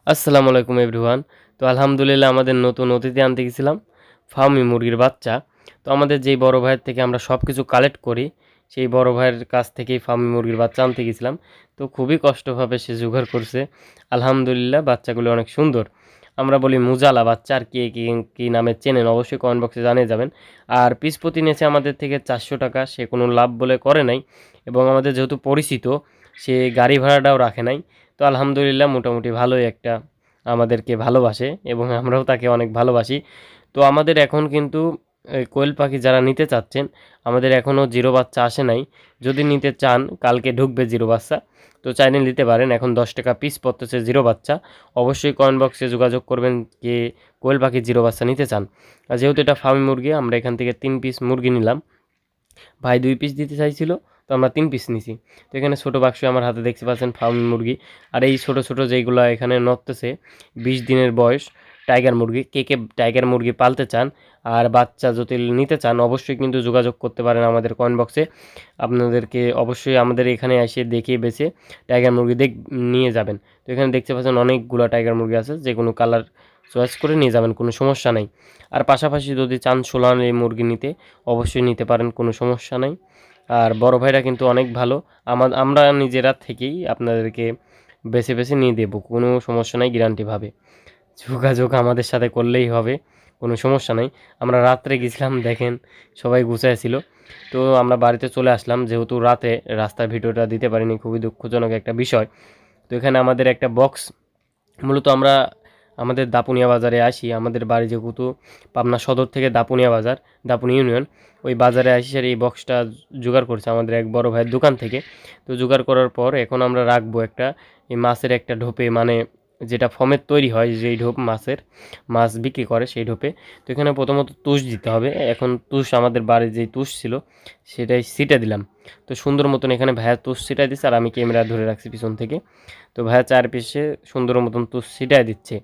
আসসালামু আলাইকুম এভরিওয়ান। তো আলহামদুলিল্লাহ আমাদের নতুন অতিথি আনতে গেছিলাম ফার্মি মুরগির বাচ্চা। তো আমাদের যেই বড় ভাইয়ের থেকে আমরা সব কিছু কালেক্ট করি, সেই বড় ভাইয়ের কাছ থেকেই ফার্মি মুরগির বাচ্চা আনতে গেছিলাম। তো খুবই কষ্টভাবে সে জোগাড় করছে। আলহামদুলিল্লাহ বাচ্চাগুলো অনেক সুন্দর। আমরা বলি মুজালা বাচ্চা, আর কে কী কী নামে চেনেন অবশ্যই কমেন্ট বক্সে জানিয়ে যাবেন। আর পিস প্রতি নিয়েছে আমাদের থেকে 400 টাকা, সে কোনো লাভ বলে করে নাই, এবং আমাদের যেহেতু পরিচিত সে গাড়ি ভাড়াটাও রাখে নাই। তো আলহামদুলিল্লাহ মোটামুটি ভালোই একটা আমাদেরকে ভালোবাসে এবং আমরাও তাকে অনেক ভালোবাসি। তো আমাদের এখন কিন্তু কোয়েল পাখি যারা নিতে চাচ্ছেন, আমাদের এখনও জিরো বাচ্চা আসে নাই। যদি নিতে চান কালকে ঢুকবে জিরো বাচ্চা, তো চাইলে নিতে পারেন। এখন 10 টাকা পিস পড়তেছে জিরো বাচ্চা। অবশ্যই কমেন্ট বক্সে যোগাযোগ করবেন কে কোয়েল পাখি জিরো বাচ্চা নিতে চান। আর যেহেতু এটা ফার্মি মুরগি, আমরা এখান থেকে 3 পিস মুরগি নিলাম। ভাই 2 পিস দিতে চাইছিল, তো আমরা 3 পিস নিছি। তো এখানে ছোটো বাক্সে আমার হাতে দেখতে পাচ্ছেন ফার্মি মুরগি। আর এই ছোটো ছোটো যেইগুলো এখানে নড়তেছে 20 দিনের বয়স টাইগার মুরগি। কে কে টাইগার মুরগি পালতে চান আর বাচ্চা যদি নিতে চান অবশ্যই কিন্তু যোগাযোগ করতে পারেন আমাদের কমেন্ট বক্সে। আপনাদেরকে অবশ্যই আমাদের এখানে এসে দেখিয়ে বেছে টাইগার মুরগি নিয়ে যাবেন। তো এখানে দেখতে পাচ্ছেন অনেকগুলো টাইগার মুরগি আছে, যে কোনো কালার চয়েস করে নিয়ে যাবেন, কোনো সমস্যা নেই। আর পাশাপাশি যদি চান সোনালী মুরগি নিতে অবশ্যই নিতে পারেন, কোনো সমস্যা নেই। আর বড় ভাইরা কিন্তু অনেক ভালো, আমরা নিজেরা থেকেই আপনাদেরকে বেছে বেছে নিয়ে দেবো, কোনো সমস্যা নাই, গ্যারান্টিভাবে যোগাযোগ আমাদের সাথে করলেই হবে, কোনো সমস্যা নেই। আমরা রাত্রে গেছিলাম, দেখেন সবাই গুছায় ছিল। তো আমরা বাড়িতে চলে আসলাম, যেহেতু রাতে রাস্তার ভিডিওটা দিতে পারিনি, খুবই দুঃখজনক একটা বিষয়। তো এখানে আমাদের একটা বক্স, মূলত আমরা আমাদের দাপুনিয়া বাজারে আসি, আমাদের বাড়ি যেহেতু পাবনা সদর থেকে দাপুনিয়া বাজার, দাপুনি ইউনিয়ন, ওই বাজারে আসি। আর এই বক্সটা জোগাড় করছে আমাদের এক বড় ভাইয়ের দোকান থেকে। তো জোগাড় করার পর এখন আমরা রাখবো একটা এই মাছের একটা ঢোপে, মানে যেটা ফমের তৈরি হয়, যেই ঢোপ মাছ বিক্রি করে সেই ঢোপে। তো এখানে প্রথমত তুষ দিতে হবে। এখন তুষ আমাদের বাড়ির যেই তুষ ছিল সেটাই ছিটে দিলাম। তো সুন্দর মতন এখানে ভাইয়া তুষ ছিটাই দিচ্ছে, আর আমি ক্যামেরা ধরে রাখছি পিছন থেকে। তো ভাইয়া 4 পিসে সুন্দর মতন তুষ ছিটাই দিচ্ছে।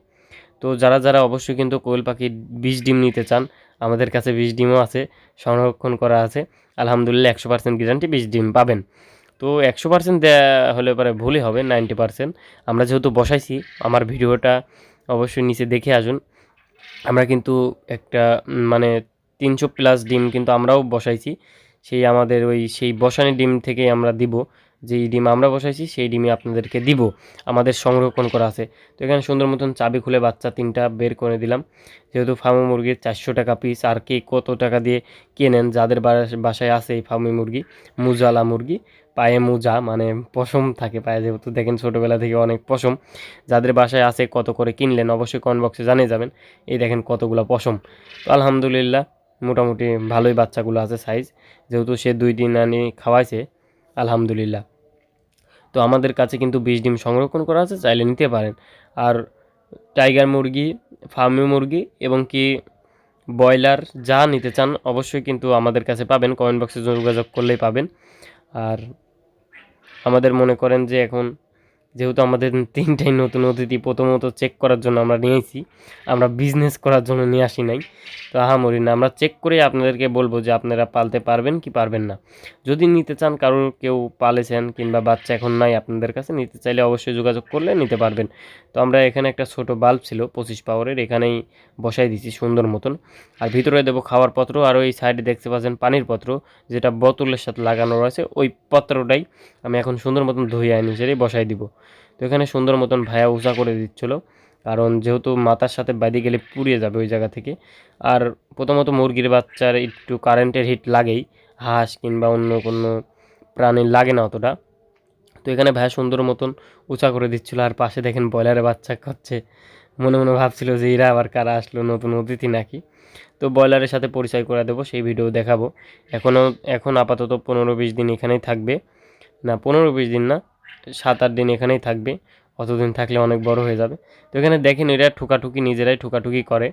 তো যারা অবশ্যই কিন্তু কোয়েল পাখির 20 ডিম নিতে চান, আমাদের কাছে 20 ডিমও আছে, সংরক্ষণ করা আছে। আলহামদুলিল্লাহ 100% গ্যারান্টি 20 ডিম পাবেন। তো 100% দেওয়া হলে পরে ভুলই হবে, 90%। আমরা যেহেতু বসাইছি, আমার ভিডিওটা অবশ্যই নিচে দেখে আসুন। আমরা কিন্তু একটা মানে 300+ ডিম কিন্তু আমরাও বসাইছি, সেই আমাদের সেই বসানি ডিম থেকেই আমরা দিব। যেই ডিম আমরা বসাইছি সেই ডিমই আপনাদেরকে দিব, আমাদের সংরক্ষণ করা আছে। তো এখানে সুন্দর মতন চাবি খুলে বাচ্চা 3টা বের করে দিলাম। যেহেতু ফার্মি মুরগির 400 টাকা পিস, আর কে কত টাকা দিয়ে কেনেন, যাদের বাসায় আছে এই ফার্মি মুরগি, মুজালা মুরগি, পায়ে মোজা মানে পশম থাকে পায়ে, যেহেতু দেখেন ছোটোবেলা থেকে অনেক পশম, যাদের বাসায় আছে কত করে কিনলেন অবশ্যই কমেন্ট বক্সে জানিয়ে যাবেন। এই দেখেন কতগুলো পশম। তো আলহামদুলিল্লাহ মোটামুটি ভালোই বাচ্চাগুলো আছে সাইজ, যেহেতু সে 2 দিন আনি খাওয়াইছে আলহামদুলিল্লাহ। তো আমাদের কাছে কিন্তু 20 ডিম সংরক্ষণ করা আছে, চাইলে নিতে পারেন। আর টাইগার মুরগি, ফার্মি মুরগি এবং কি ব্রয়লার যা নিতে চান অবশ্যই কিন্তু আমাদের কাছে পাবেন, কমেন্ট বক্সে যোগাযোগ করলেই পাবেন। আর আমাদের মনে করেন যে এখন যেহেতু আমাদের 3টাই নতুন অতিথি, প্রথমত চেক করার জন্য আমরা নিয়েছি, আমরা বিজনেস করার জন্য নিয়ে আসি নাই। তো আহামরি না, আমরা চেক করে আপনাদেরকে বলবো যে আপনারা পালতে পারবেন কি পারবেন না। যদি নিতে চান, কারোর কেউ পালেছেন কিংবা বাচ্চা এখন নাই আপনাদের কাছে, নিতে চাইলে অবশ্যই যোগাযোগ করলে নিতে পারবেন। তো আমরা এখানে একটা ছোট বাল্ব ছিল 25 পাওয়ারের, এখানেই বসাই দিছি সুন্দর মতন। আর ভিতরে দেবো খাওয়ার পত্র, আর ওই সাইডে দেখতে পাচ্ছেন পানির পত্র, যেটা বোতলের সাথে লাগানো রয়েছে, ওই পত্রটাই আমি এখন সুন্দর মতন ধুয়ে আনি সেটাই বসাই দিব। তো এখানে সুন্দর মতন ভাইয়া উঁচা করে দিচ্ছিলো, কারণ যেহেতু মাথার সাথে বাইরে গেলে পুড়িয়ে যাবে ওই জায়গা থেকে। আর প্রথমত মুরগির বাচ্চার একটু কারেন্টের হিট লাগেই, হাঁস কিংবা অন্য কোনো প্রাণীর লাগে না অতটা। তো এখানে ভাইয়া সুন্দর মতন উঁচা করে দিচ্ছিলো। আর পাশে দেখেন ব্রয়লারের বাচ্চা খাচ্ছে, মনে মনে ভাবছিল যে এরা আবার কারা আসলো, নতুন অতিথি নাকি। তো ব্রয়লারের সাথে পরিচয় করে দেবো, সেই ভিডিও দেখাবো। এখন আপাতত 15-20 দিন এখানেই থাকবে, না 15-20 দিন না, 7-8 দিন এখানেই থাকবে। অতদিন থাকলে অনেক বড় হয়ে যাবে। তো এখানে দেখেন এরা নিজেরাই ঠুকাঠুকি করে,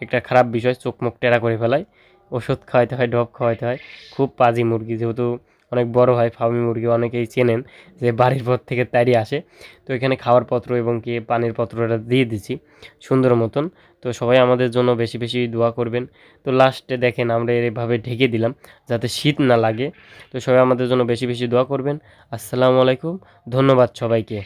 একটা খারাপ বিষয়, চোখ মুখ টেরা করে ফেলায়, ওষুধ খাওয়াইতে হয়, ডব খাওয়াইতে হয়। খুব পাজি মুরগি, যেহেতু অনেক বড় হয় ফার্মি মুরগি, অনেকেই চেনেন যে বাড়ির পর থেকে তাড়িয়ে আসে। তো এখানে খাওয়ার পত্র এবং কি পানির পত্রটা দিয়ে দিচ্ছি সুন্দর মতন। তো সবাই আমাদের জন্য বেশি বেশি দোয়া করবেন। তো লাস্টে দেখেন আমরা এভাবে ঢেকে দিলাম যাতে শীত না লাগে। তো সবাই আমাদের জন্য বেশি বেশি দোয়া করবেন। আসসালামু আলাইকুম, ধন্যবাদ সবাইকে।